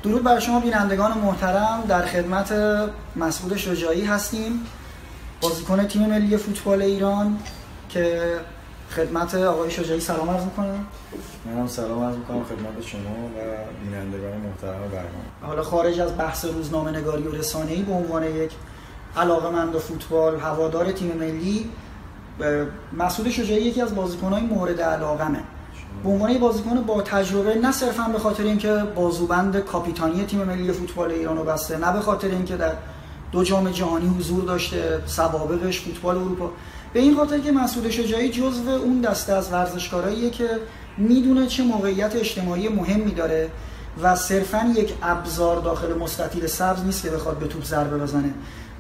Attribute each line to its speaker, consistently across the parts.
Speaker 1: درود بر شما بینندگان محترم. در خدمت مسعود شجاعی هستیم، بازیکن تیم ملی فوتبال ایران که خدمت آقای شجاعی سلام عرض می‌کنم.
Speaker 2: منم سلام عرض می‌کنم خدمت شما و بینندگان محترم برنامه.
Speaker 1: حالا خارج از بحث روزنامه‌نگاری و رسانه‌ای، به عنوان یک علاقه‌مند به فوتبال، هوادار تیم ملی، مسعود شجاعی یکی از بازیکن‌های مورد علاقمه. به عنوان یک بازیکن با تجربه، نه صرفاً به خاطر اینکه بازوبند کاپیتانی تیم ملی فوتبال ایران رو بسته، نه به خاطر اینکه در 2 جام جهانی حضور داشته، سوابقش فوتبال اروپا، به این خاطر که مسعود شجاعی جزو اون دسته از ورزشکاراییه که میدونه چه موقعیت اجتماعی مهمی داره و صرفاً یک ابزار داخل مستطیل سبز نیست که بخواد به توپ ضربه بزنه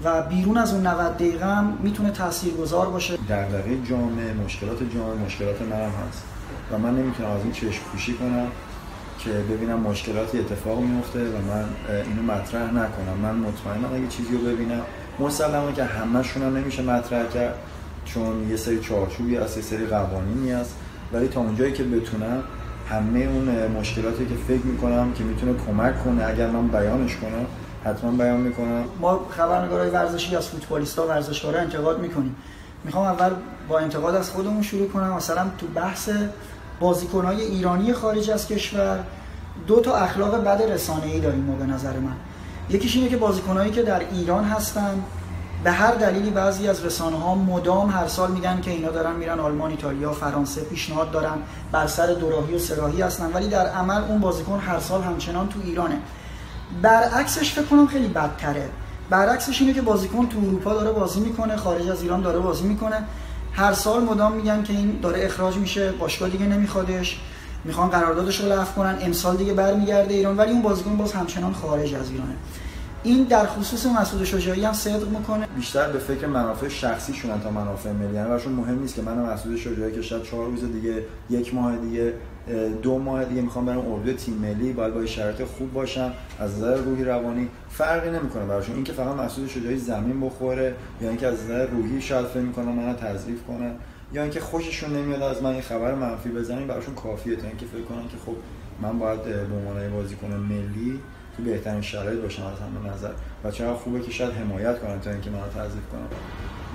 Speaker 1: و بیرون از اون 90 دقیقه هم میتونه تاثیرگذار باشه.
Speaker 2: دغدغه جامعه، مشکلات جامعه، مشکلات منم هست و من نمیتونم از این چشم پوشی کنم که ببینم مشکلاتی اتفاق میفته و من اینو مطرح نکنم. من مطمئنم اگه چیزی رو ببینم، مسلمه که همه‌شون هم نمیشه مطرح کرد چون یه سری چارچوبی هست، یه سری قوانینی هست، ولی تا اونجایی که بتونم همه اون مشکلاتی که فکر میکنم که میتونه کمک کنه اگر من بیانش کنم حتما بیان میکنم.
Speaker 1: ما خبرنگارای ورزشی از فوتبالیستا، ورزشکارا انتقاد میکنیم. میخوام اول با انتقاد از خودمون شروع کنم. مثلا تو بحث بازیکن‌های ایرانی خارج از کشور 2 تا اخلاق بد رسانه‌ای داریم ما به نظر من. یکیش اینه که بازیکنایی که در ایران هستن به هر دلیلی بعضی از رسانه‌ها مدام هر سال میگن که اینا دارن میرن آلمان، ایتالیا، فرانسه، پیشنهاد دارن، بر سر دوراهی و سراحی هستن، ولی در عمل اون بازیکن هر سال همچنان تو ایرانه. برعکسش فکر کنم خیلی بدتره. برعکسش اینه که بازیکن تو اروپا داره بازی میکنه، خارج از ایران داره بازی میکنه، هر سال مدام میگن که این داره اخراج میشه، باشگاه دیگه نمیخوادش، میخوان قراردادش رو لغو کنن، امسال دیگه برمیگرده ایران، ولی اون بازیکن باز همچنان خارج از ایرانه. این در خصوص مسعود شجاعی هم صدق میکنه.
Speaker 2: بیشتر به فکر منافع شخصیشون تا منافع ملی، یعنی براشون مهم نیست که من مسعود شجاعی که شاید 4 روز دیگه، 1 ماه دیگه، 2 ماه دیگه میخوام برم اردو تیم ملی، باید با شرایط خوب باشم از نظر روحی روانی، فرقی نمیکنه براشون. اینکه فقط مسعود شجاعی زمین بخوره یا اینکه از نظر روحی شاید فکر میکنن منو تضعیف کنن یا اینکه خوششون نمیاد از من این خبر منفی بزنن، براشون کافیه تا اینکه فکر کنن که خب من باید به عنوان بازیکن ملی تو بهترین شرایط باشم از همه نظر و چقدر خوبه که شاید حمایت کنن تا اینکه منو تضعیف کنن.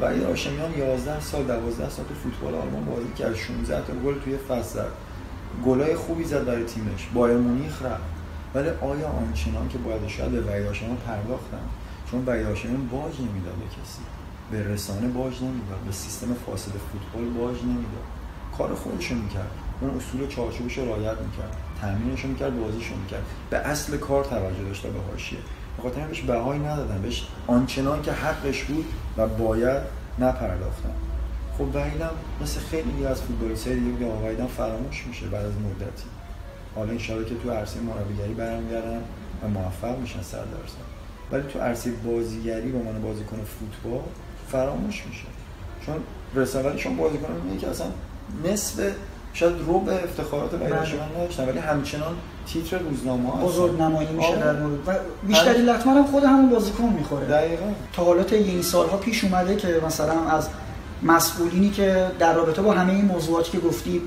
Speaker 2: ولی هاشمیان 11 سال 12 سال تو فوتبال آلمان بازی کرد، 16 تا گل توی فصل زد، گلای خوبی زد برای تیمش، بایر مونیخ رفت، ولی آیا آنچنان که باید شاید به وحید هاشمیان پرداختن؟ چون وحید هاشمیان باج نمیداد به کسی، به رسانه باج نمیداد، به سیستم فاسد فوتبال باج نمیداد، کار خودش رو میکرد، اون اصول چارچوبش رو رعایت میکرد، تامینش رو میکرد، بازیش رو میکرد، به اصل کار توجه داشت، به حاشیه. بخاطر همین بهش بهایی ندادن، بهش آنچنان که حقش بود و باید نپرداختن. خب وحیدم مثل خیلی از فوتبالیست‌های دیگه وحیدم فراموش میشه بعد از مدتی. حالا ان شاءالله که تو عرصه مربیگری برمیگردن و موفق میشن 100%. ولی تو عرصه بازیگری به عنوان بازیکن فوتبال فراموش میشه. چون رساله‌شون بازیکن میگه که اصلا نصف شاید ربع افتخارات وحیدشون نداشتن، ولی همچنان تیتر روزنامه‌ها
Speaker 1: بزرگنمایی میشه در مورد و بیشتری لطمه هم خود همون بازیکن میخوره.
Speaker 2: دقیقاً.
Speaker 1: تا حالا این سالها پیش اومده که مثلا از مسئولینی که در رابطه با همه این موضوعاتی که گفتی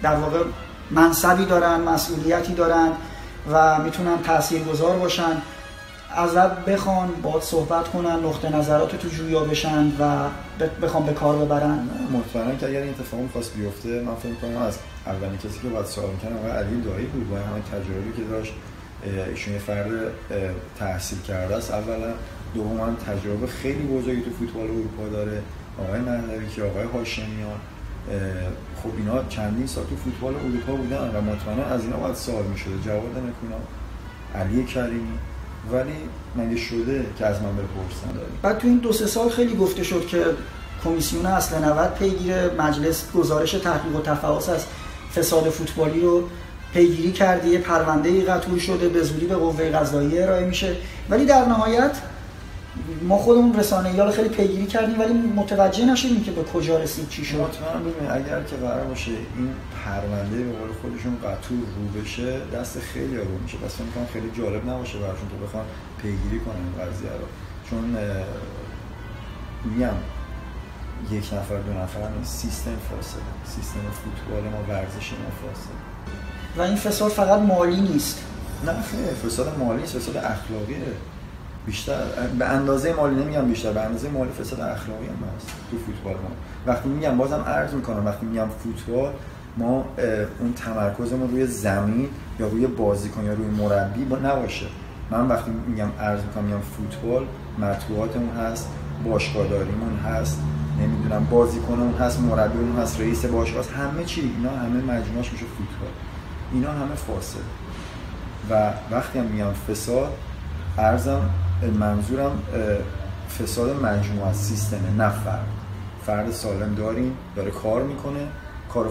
Speaker 1: در واقع منصبی دارن، مسئولیتی دارن و میتونن تاثیرگذار باشن، ازت بخوان باهات صحبت کنن، نقطه نظرات تو جویا بشن و بخوان به کار ببرن.
Speaker 2: مطمئنا که اگر این اتفاق می‌خواست بیفته، من فکر می‌کنم از اولین کسی که باید سوال می‌کنه آقای علی دایی بود، با همین تجربه‌ای که داشت. ایشون یه فرد تحصیل کرده است اولا، دوما تجربه خیلی بزرگی تو فوتبال اروپا داره. آقای مهدوی که آقای هاشمیان، خب اینا چندین سال تو فوتبال اروپا بودن و مطمئنا از اینا باید سوال می‌شده، جواد نکونا، علی کریمی، ولی مگه شده که از من بپرسن؟
Speaker 1: بعد تو این 2-3 سال خیلی گفته شد که کمیسیون اصل 90 پیگیر، مجلس گزارش تحقیق و تفحص از فساد فوتبالی رو پیگیری کرده، یه پرونده‌ای قطور شده، به زودی به قوه قضاییه ارائه میشه، ولی در نهایت ما خودمون رسانه‌ای‌ها رو خیلی پیگیری کردیم ولی متوجه نشدیم که به کجا رسید، چی شد.
Speaker 2: مطمئن ببین اگر که قرار باشه این پرونده به قول خودشون قطور رو بشه، دست خیلی رو میشه. بس فکر کنم خیلی جالب نباشه براشون که بخوان پیگیری کنن این قضیه رو، چون میگم 1 نفر 2 نفر هم سیستم فاسده، سیستم فوتبال ما، ورزش ما فاسده.
Speaker 1: و این فساد فقط مالی نیست،
Speaker 2: نه خیلی فساد مالی، فساد اخلاقیه بیشتر. به اندازه مالی نمیگم بیشتر، به اندازه مالی فساد اخلاقی هم هست تو فوتبال. ما وقتی میگم، بازم عرض میکنم، وقتی میگم فوتبال، ما اون تمرکزمون روی زمین یا روی بازیکن یا روی مربی نباشه. من وقتی میگم عرض میکنم میگم فوتبال، مطبوعاتمون هست، باشگاهداریمون هست، نمیدونم بازیکنمون هست، مربیمون هست، رئیس باشگاه هست، همه چی اینا همه مجموعش میشه فوتبال. اینا همه فاسد. و وقتی هم میگم فساد، منظورم فساد مجموعه از سیستم، نه فرد سالم داریم، داره کار میکنه، کار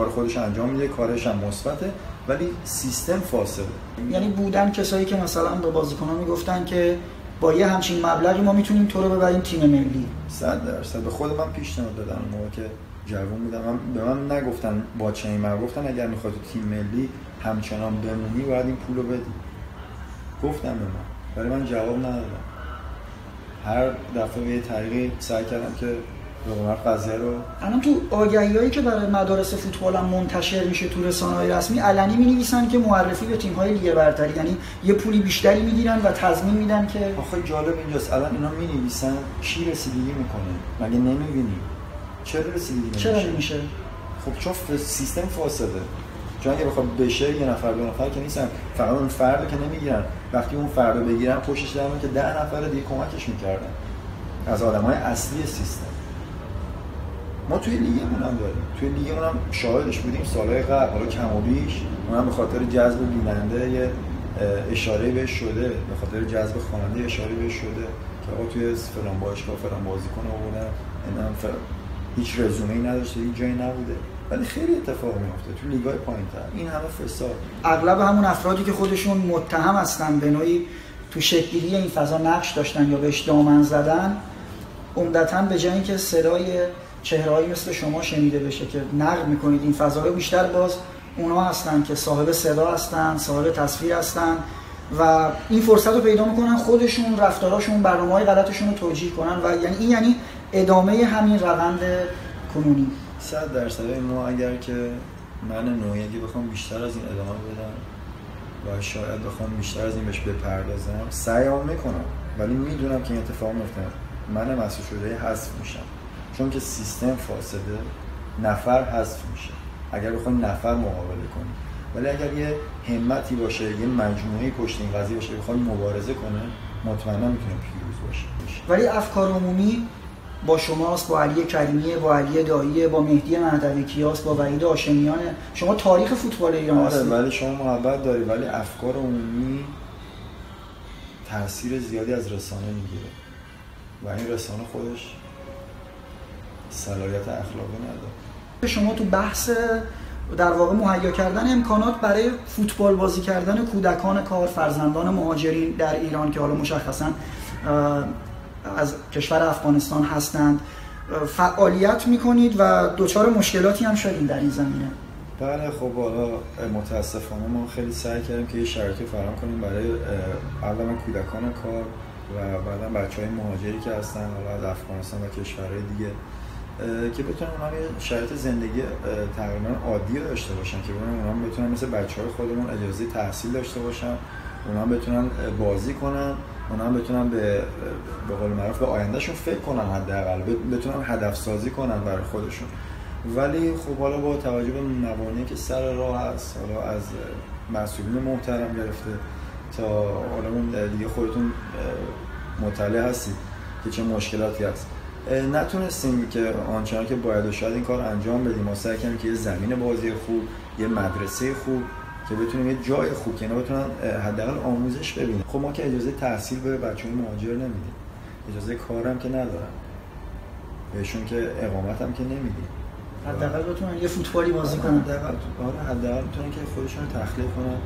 Speaker 2: خودش انجام میده، کارش هم مثبته، ولی سیستم فاسده.
Speaker 1: یعنی بودن کسایی که مثلا به بازیکن‌ها میگفتن که با یه همچین مبلغی ما میتونیم تو رو ببریم تیم ملی.
Speaker 2: 100% به خود من پیشنهاد دادن اون موقع که جوون بودم. به من نگفتن با چنین مبلغ، گفتن اگر میخوای تو تیم ملی همچنان بمونی باید این پولو بدی. گفتم به من، ولی من جواب ندادم. هر دفعه به یه طریقی سعی کردم که واقعا قضیه رو
Speaker 1: الان تو آگهیایی که برای مدارس فوتبال هم منتشر میشه تو رسانه‌های رسمی علنی می‌نویسن که معرفی به تیم‌های لیگ برتری، یعنی یه پولی بیشتری میگیرن و تضمین میدن که
Speaker 2: آخه جالب اینجاست الان اینا می‌نویسن کی رسیدگی میکنه؟ مگه نمی‌بینی؟ چرا رسیدگی نمیشه؟
Speaker 1: چرا نمیشه؟
Speaker 2: خب چون سیستم فاسده. چون اگه بخواد بشه یه نفر دو نفر که نیستن، فقط اون فردو که نمیگیرن. وقتی اون فردو بگیرن پشتش دارن که 10 نفر دیگه کمکش می‌کردن از آدم‌های اصلی سیستم. ما توی لیگمون هم داریم، توی لیگمون هم شاهدش بودیم سالهای قبل، حالا کم و بیش، اونم به خاطر جذب بیننده یه اشاره بهش شده، به خاطر جذب خواننده اشاره بهش شده که آقا توی فلان باشگاه فلان بازیکن آوردن، اینم هیچ رزومه‌ای نداشته، هیچ جایی نبوده، ولی خیلی اتفاق میفته تو لیگ‌های پایین‌تر. این همه فساد.
Speaker 1: اغلب همون افرادی که خودشون متهم هستن به نوعی تو شکل‌گیری این فضا نقش داشتن یا بهش دامن زدن، عمدتاً به جای اینکه صدای چهرهایی مثل شما شنیده بشه که نقد میکنید این فضا، بیشتر باز اونا هستن که صاحب صدا هستن، صاحب تصویر هستن و این فرصت رو پیدا میکنن خودشون رفتاراشون، برنامه‌های غلطشون رو توجیه کنن و یعنی ادامه همین روند کنونی.
Speaker 2: 100% ما اگر که من نوعیگی بخوام بیشتر از این ادامه بدم و شاید بخوام بیشتر از این بهش بپردازم، سعیام میکنم، ولی میدونم که این اتفاق میفته. من مسئول شده حذف میشم، چون که سیستم فاسده، نفر حذف میشه اگر بخوایم نفر مقابله کنیم. ولی اگر یه همتی باشه، یه مجموعه پشت این قضیه باشه بخوایم مبارزه کنه، مطمئنا میتونیم پیروز باشه.
Speaker 1: ولی افکار عمومی با شماست، با علی کریمی، با علی دایی، با مهدی مهدوی کیاس، با وحید هاشمیان. شما تاریخ فوتبال ایران هستید.
Speaker 2: ولی شما محبت داری، ولی افکار عمومی تاثیر زیادی از رسانه میگیره و این رسانه خودش صلاحیت اخلاقی نداره.
Speaker 1: شما تو بحث در واقع مهیا کردن امکانات برای فوتبال بازی کردن کودکان کار، فرزندان مهاجرین در ایران که حالا مشخصاً از کشور افغانستان هستند فعالیت میکنید و دچار مشکلاتی هم شدید در این زمینه.
Speaker 2: بله خب حالا متاسفانه ما خیلی سعی کردیم که یه شرایطی فراهم کنیم برای اولا کودکان کار و بعدا بچهای مهاجری که هستن حالا از افغانستان و کشورهای دیگه که بتونن اونها یه شرایط زندگی تقریبا عادی داشته باشن، که اونها بتونن مثل بچهای خودمون اجازه تحصیل داشته باشن، اونها بتونن بازی کنن، اونها بتونن به قول معروف به آیندهشون فکر کنن، حداقل بتونن هدف سازی کنن برای خودشون. ولی خب حالا با توجه به موانعی که سر راه هست، حالا از مسئولین محترم گرفته تا حالا اون دیگه خودتون مطلع هستید که چه مشکلاتی هست، نتونستیم که آنچنان که باید و شاید این کار انجام بدیم. ما سعی کردیم که یه زمین بازی خوب، یه مدرسه خوب که بتونیم یه جای خوب که اینا بتونن حداقل آموزش ببینن. خب ما که اجازه تحصیل به بچه‌های مهاجر نمیدیم، اجازه کارم که ندارن، بهشون که اقامت هم که نمیدیم،
Speaker 1: حداقل بتونن یه فوتبالی بازی کنن،
Speaker 2: حداقل بتونن که خودشون رو تخلیه کنن.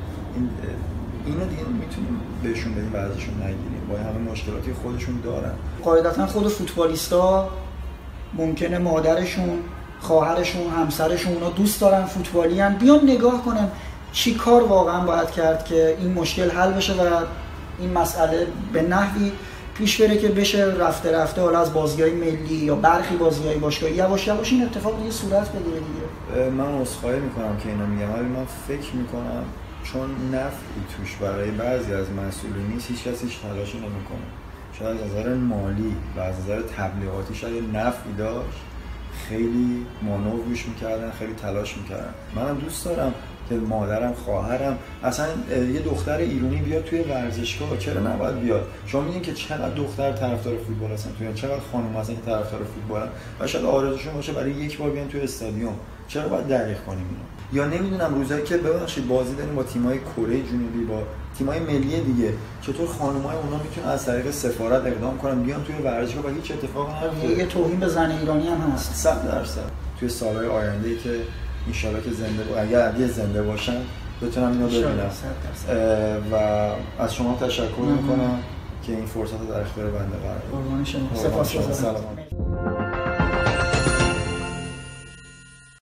Speaker 2: اینا دیگه میتونیم بهشون بدیم و ازشون نگیریم، با همه مشکلاتی خودشون دارن.
Speaker 1: قاعدتا خود فوتبالیستا ممکنه مادرشون، خواهرشون، همسرشون اونا دوست دارن فوتبالی ان، بیان نگاه کنن چی کار واقعا باید کرد که این مشکل حل بشه و این مسئله به نحوی پیش بره که بشه رفته رفته حالا از بازی‌های ملی یا برخی بازی‌های باشگاهی یواش یواش این اتفاق دیگه صورت بگیره دیگه.
Speaker 2: من عذرخواهی میکنم که اینو میگم، ولی من فکر میکنم چون نفعی توش برای بعضی از مسئولین نیست، هیچ کسی هیچ تلاشی نمیکنه. شاید از نظر مالی و از نظر تبلیغاتی شاید نفعی داشت، خیلی مانور روش میکردن، خیلی تلاش میکردن. منم دوست دارم که مادرم، خواهرم، اصلا یه دختر ایرانی بیاد توی ورزشگاه، چرا نباید بیاد؟ شما میدونید که چقدر دختر طرفدار فوتبال هستن توی، چقدر خانم هستن که طرفدار فوتبالن و شاید آرزوشون باشه برای یک بار بیان توی استادیوم. چرا باید دقیق کنیم اینو؟ یا نمیدونم روزایی که ببخشید بازی داریم با تیم‌های کره جنوبی، با تیم‌های ملی دیگه، چطور خانم‌های اونا میتونن از طریق سفارت اقدام کنن بیان توی ورزشگاه و هیچ اتفاقی نیفته؟
Speaker 1: یه توهین به زن ایرانی هم هست
Speaker 2: 100%. توی سال‌های آینده‌ای که ان شاءالله که اگر زنده باشن بتونم اینو ببینم. و از شما تشکر میکنم که این فرصت رو در اختیار بنده قرار دادید.
Speaker 1: قربان شما. سپاسگزارم.